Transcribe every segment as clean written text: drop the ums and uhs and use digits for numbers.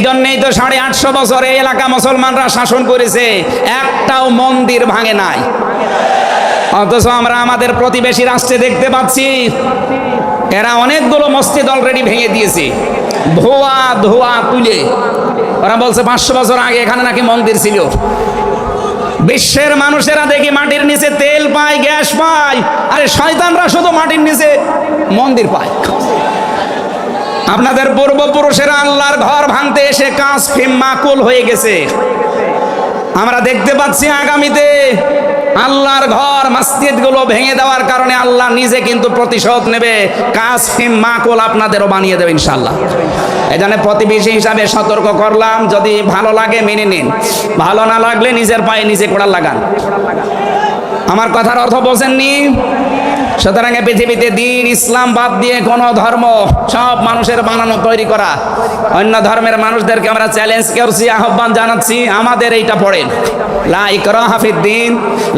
জন্যই তো 850 বছর এই এলাকা মুসলমানরা শাসন করেছে, একটাও মন্দির ভাঙে নাই। অথচ আমরা আমাদের প্রতিবেশী রাষ্ট্রে দেখতে পাচ্ছি এরা অনেকগুলো মসজিদ অলরেডি ভেঙে দিয়েছে, ধোয়া ধোয়া তুলে। ওরা বলছে 500 বছর আগে এখানে নাকি মন্দির ছিল। বিশ্বের মানুষেরা দেখি মাটির নিচে তেল পায়, গ্যাস পায়, আরে শয়তানরা শুধু মাটির নিচে মন্দির পায়। আপনাদের পূর্বপুরুষেরা আল্লাহর ঘর ভাঙতে এসে কাজ ফিম মাকুল হয়ে গেছে। আমরা দেখতে পাচ্ছি আগামীতে আল্লাহর ঘর মসজিদগুলো ভেঙে দেওয়ার কারণে আল্লাহ নিজে কিন্তু প্রতিশোধ নেবে, কাজ ফিম মাকুল আপনাদেরও বানিয়ে দেবে ইনশাআল্লাহ। এই জন্য প্রতিবেশী হিসাবে সতর্ক করলাম, যদি ভালো লাগে মেনে নিন, ভালো না লাগলে নিজের পায়ে নিজে কোড়াল লাগান। আমার কথার অর্থ বোঝেননি? সুতরাং পৃথিবীতে দিন ইসলাম বাদ দিয়ে কোন ধর্ম সব মানুষের বানানো তৈরি করা, অন্য ধর্মের মানুষদেরকে আমরা চ্যালেঞ্জ করছি, আহ্বান জানাচ্ছি, আমাদের এইটা পড়েন, লা ইকরাহা ফিদ্দিন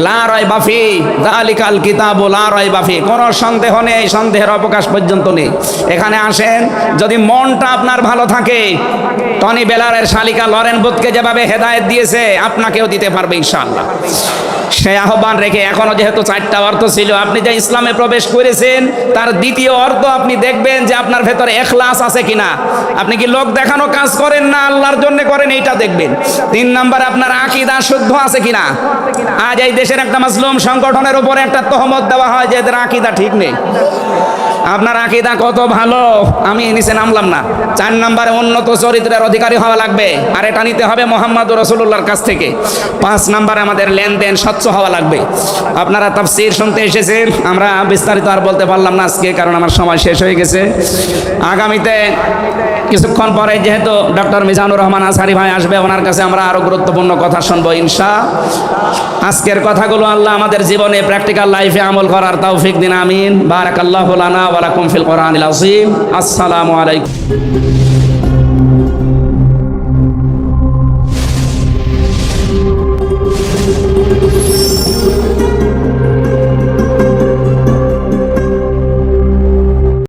লা রাইবা ফি যালিকাল কিতাবু লা রাইবা ফি। কোনো সন্দেহ নেই, সন্দেহের অবকাশ পর্যন্ত নেই। এখানে আসেন, যদি মনটা আপনার ভালো থাকে, টনি বেলারের শালিকা লরেন বুথকে যেভাবে হেদায়েত দিয়েছে আপনাকেও দিতে পারবে ইনশাআল্লাহ। সেই আহ্বান রেখে এখনো যেহেতু 4টা অর্থ ছিল, আপনি যে ইসলামে প্রবেশ করেছেন তার দ্বিতীয় অর্থ আপনি দেখবেন যে আপনার ভেতরে ইখলাস আছে কিনা। আপনি কি লোক দেখানো কাজ করেন না আল্লাহর জন্য করেন, এইটা দেখবেন। 3 নাম্বার, আপনার আকীদা শুদ্ধ আছে কিনা। আজ এই দেশের একটা মুসলিম সংগঠনের উপরে একটা তহমত দেওয়া হয় যে এদের আকীদা ঠিক নেই। আপনার আকীদা কত ভালো, আমি নিচে নামলাম না। 4 নম্বরে উন্নত চরিত্রের অধিকারী হওয়া লাগবে, আর এটা নিতে হবে মুহাম্মদুর রাসূলুল্লাহর কাছ থেকে। 5 নম্বরে আমাদের লেনদেন স্বচ্ছ হওয়া লাগবে। আপনারা তাফসীর শুনতে এসেছেন, আমরা বিস্তারিত আর বলতে পারলাম না আজকে, কারণ আমার সময় শেষ হয়ে গেছে। আগামীতে কিছুক্ষণ পরে যেহেতু ডক্টর মিজানুর রহমান আজহারি ভাই আসবে, ওনার কাছে আমরা আরো গুরুত্বপূর্ণ কথা শুনবো ইনশাআল্লাহ। আজকের কথাগুলো আল্লাহ আমাদের জীবনে প্র্যাকটিক্যাল লাইফে আমল করার তৌফিক দিন, আমিন। বারাকাল্লাহু লানা ওয়া লাকুম ফিল কোরআনিল আযীম। আসসালামু আলাইকুম।